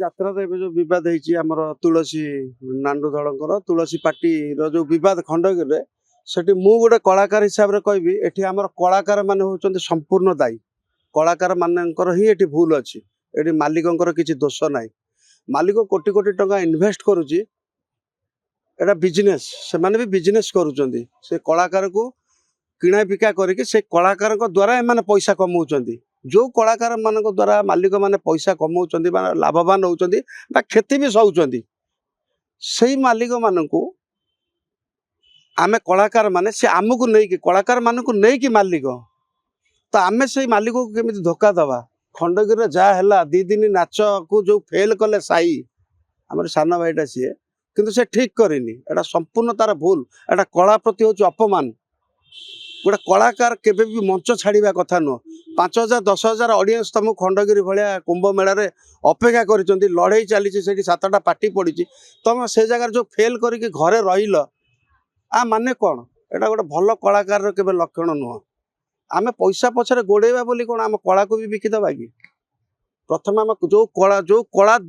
ଯାତ୍ରାରେ ଏବେ ଯୋଉ ବିବାଦ ହେଇଛି ଆମର ତୁଳସୀ ନାଣ୍ଡୁ ଦଳଙ୍କର ତୁଳସୀ ପାର୍ଟିର ଯୋଉ ବିବାଦ ଖଣ୍ଡଗିରିରେ, ସେଠି ମୁଁ ଗୋଟେ କଳାକାର ହିସାବରେ କହିବି, ଏଠି ଆମର କଳାକାର ମାନେ ହଉଛନ୍ତି ସମ୍ପୂର୍ଣ୍ଣ ଦାୟୀ। କଳାକାର ମାନଙ୍କର ହିଁ ଏଠି ଭୁଲ ଅଛି, ଏଠି ମାଲିକଙ୍କର କିଛି ଦୋଷ ନାହିଁ। ମାଲିକ କୋଟି କୋଟି ଟଙ୍କା ଇନଭେଷ୍ଟ କରୁଛି, ଏଟା ବିଜନେସ୍, ସେମାନେ ବି ବିଜନେସ୍ କରୁଛନ୍ତି। ସେ କଳାକାରକୁ କିଣା ବିକା କରିକି ସେ କଳାକାରଙ୍କ ଦ୍ୱାରା ଏମାନେ ପଇସା କମାଉଛନ୍ତି। ଯେଉଁ କଳାକାର ମାନଙ୍କ ଦ୍ୱାରା ମାଲିକ ମାନେ ପଇସା କମାଉଛନ୍ତି ବା ଲାଭବାନ ହେଉଛନ୍ତି ବା କ୍ଷତି ବି ସହୁଛନ୍ତି, ସେଇ ମାଲିକ ମାନଙ୍କୁ ଆମେ କଳାକାର ମାନେ, ସେ ଆମକୁ ନେଇକି କଳାକାର ମାନଙ୍କୁ ନେଇକି ମାଲିକ, ତ ଆମେ ସେଇ ମାଲିକକୁ କେମିତି ଧୋକା ଦେବା? ଖଣ୍ଡଗିରିରେ ଯାହା ହେଲା 2 ଦିନ ନାଚକୁ ଯେଉଁ ଫେଲ୍ କଲେ ସାଇ, ଆମର ସାନ ଭାଇଟା ସିଏ, କିନ୍ତୁ ସେ ଠିକ୍ କରିନି। ଏଟା ସମ୍ପୂର୍ଣ୍ଣ ତାର ଭୁଲ। ଏଟା କଳା ପ୍ରତି ହେଉଛି ଅପମାନ। ଗୋଟେ କଳାକାର କେବେ ବି ମଞ୍ଚ ଛାଡ଼ିବା କଥା ନୁହଁ। 5,000 10,000 ଅଡ଼ିଏନ୍ସ ତୁମକୁ ଖଣ୍ଡଗିରି ଭଳିଆ କୁମ୍ଭ ମେଳାରେ ଅପେକ୍ଷା କରିଛନ୍ତି, ଲଢ଼େଇ ଚାଲିଛି, ସେଠି 7ଟା ପାର୍ଟି ପଡ଼ିଛି, ତୁମେ ସେ ଜାଗାରେ ଯେଉଁ ଫେଲ୍ କରିକି ଘରେ ରହିଲ, ମାନେ କ'ଣ? ଏଟା ଗୋଟେ ଭଲ କଳାକାରର କେବେ ଲକ୍ଷଣ ନୁହଁ। ଆମେ ପଇସା ପଛରେ ଗୋଡ଼େଇବା ବୋଲି କ'ଣ ଆମ କଳାକୁ ବି ବିକିଦେବା କି? ପ୍ରଥମେ ଆମେ ଯେଉଁ କଳା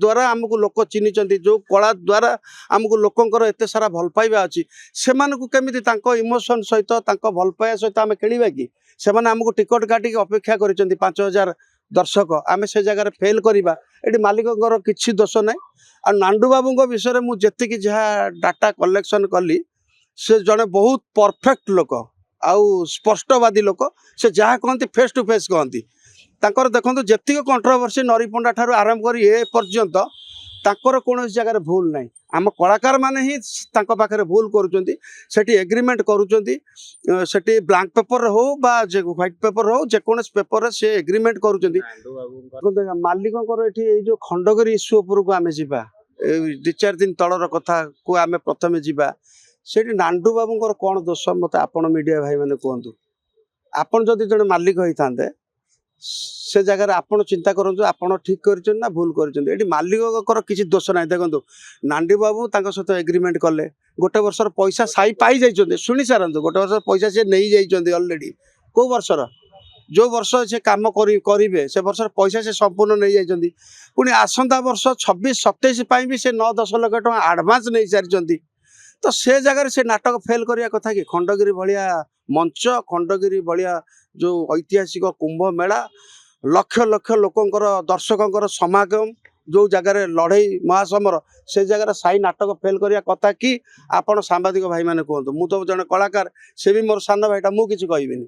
ଦ୍ୱାରା ଆମକୁ ଲୋକ ଚିହ୍ନିଛନ୍ତି, ଯେଉଁ କଳା ଦ୍ୱାରା ଆମକୁ ଲୋକଙ୍କର ଏତେ ସାରା ଭଲ ପାଇବା ଅଛି, ସେମାନଙ୍କୁ କେମିତି ତାଙ୍କ ଇମୋସନ୍ ସହିତ, ତାଙ୍କ ଭଲ ପାଇବା ସହିତ ଆମେ ଖେଳିବା କି? ସେମାନେ ଆମକୁ ଟିକଟ କାଟିକି ଅପେକ୍ଷା କରିଛନ୍ତି 5,000 ଦର୍ଶକ, ଆମେ ସେ ଜାଗାରେ ଫେଲ୍ କରିବା, ଏଠି ମାଲିକଙ୍କର କିଛି ଦୋଷ ନାହିଁ। ଆଉ ନାଣ୍ଡୁ ବାବୁଙ୍କ ବିଷୟରେ ମୁଁ ଯେତିକି ଯାହା ଡାଟା କଲେକ୍ସନ୍ କଲି, ସେ ଜଣେ ବହୁତ ପରଫେକ୍ଟ ଲୋକ ଆଉ ସ୍ପଷ୍ଟବାଦୀ ଲୋକ। ସେ ଯାହା କହନ୍ତି ଫେସ୍ ଟୁ ଫେସ୍ କହନ୍ତି। ତାଙ୍କର ଦେଖନ୍ତୁ ଯେତିକି କଣ୍ଟ୍ରୋଭର୍ସି ନରିପଣ୍ଡା ଠାରୁ ଆରମ୍ଭ କରି ଏ ପର୍ଯ୍ୟନ୍ତ ତାଙ୍କର କୌଣସି ଜାଗାରେ ଭୁଲ ନାହିଁ। ଆମ କଳାକାରମାନେ ହିଁ ତାଙ୍କ ପାଖରେ ଭୁଲ କରୁଛନ୍ତି। ସେଠି ଏଗ୍ରିମେଣ୍ଟ କରୁଛନ୍ତି, ସେଠି ବ୍ଲାଙ୍କ ପେପରରେ ହେଉ ବା ହ୍ୱାଇଟ୍ ପେପର ହେଉ, ଯେକୌଣସି ପେପରରେ ସେ ଏଗ୍ରିମେଣ୍ଟ କରୁଛନ୍ତି। ମାଲିକଙ୍କର ଏଠି ଏଇ ଯେଉଁ ଖଣ୍ଡଗିରି ଇସ୍ୟୁ ଉପରକୁ ଆମେ ଯିବା, ଏଇ 2-4 ଦିନ ତଳର କଥାକୁ ଆମେ ପ୍ରଥମେ ଯିବା। ସେଠି ନାଣ୍ଡୁ ବାବୁଙ୍କର କ'ଣ ଦୋଷ ମୋତେ ଆପଣ ମିଡ଼ିଆ ଭାଇମାନେ କୁହନ୍ତୁ। ଆପଣ ଯଦି ଜଣେ ମାଲିକ ହେଇଥାନ୍ତେ, ସେ ଜାଗାରେ ଆପଣ ଚିନ୍ତା କରନ୍ତୁ, ଆପଣ ଠିକ୍ କରିଛନ୍ତି ନା ଭୁଲ କରିଛନ୍ତି। ଏଠି ମାଲିକଙ୍କର କିଛି ଦୋଷ ନାହିଁ। ଦେଖନ୍ତୁ, ନାଣ୍ଡୁ ବାବୁ ତାଙ୍କ ସହିତ ଏଗ୍ରିମେଣ୍ଟ କଲେ, 1 ବର୍ଷର ପଇସା ସାଇ ପାଇ ଯାଇଛନ୍ତି। ଶୁଣି ସାରନ୍ତୁ, 1 ବର୍ଷର ପଇସା ସେ ନେଇଯାଇଛନ୍ତି ଅଲରେଡ଼ି। କେଉଁ ବର୍ଷର? ଯେଉଁ ବର୍ଷ ସେ କାମ କରିବେ, ସେ ବର୍ଷର ପଇସା ସେ ସମ୍ପୂର୍ଣ୍ଣ ନେଇଯାଇଛନ୍ତି। ପୁଣି ଆସନ୍ତା ବର୍ଷ 26-27 ପାଇଁ ବି ସେ 9-10 ଲକ୍ଷ ଟଙ୍କା ଆଡ଼ଭାନ୍ସ ନେଇସାରିଛନ୍ତି। ତ ସେ ଜାଗାରେ ସେ ନାଟକ ଫେଲ୍ କରିବା କଥା କି? ଖଣ୍ଡଗିରି ଭଳିଆ ମଞ୍ଚ, ଖଣ୍ଡଗିରି ଭଳିଆ ଯେଉଁ ଐତିହାସିକ କୁମ୍ଭ ମେଳା, ଲକ୍ଷ ଲକ୍ଷ ଲୋକଙ୍କର ଦର୍ଶକଙ୍କର ସମାଗମ, ଯେଉଁ ଜାଗାରେ ଲଢ଼େଇ ମହାସମର, ସେ ଜାଗାରେ ସାଇ ନାଟକ ଫେଲ୍ କରିବା କଥା କି? ଆପଣ ସାମ୍ବାଦିକ ଭାଇମାନେ କୁହନ୍ତୁ। ମୁଁ ତ ଜଣେ କଳାକାର, ସେ ବି ମୋର ସାନ ଭାଇଟା, ମୁଁ କିଛି କହିବିନି।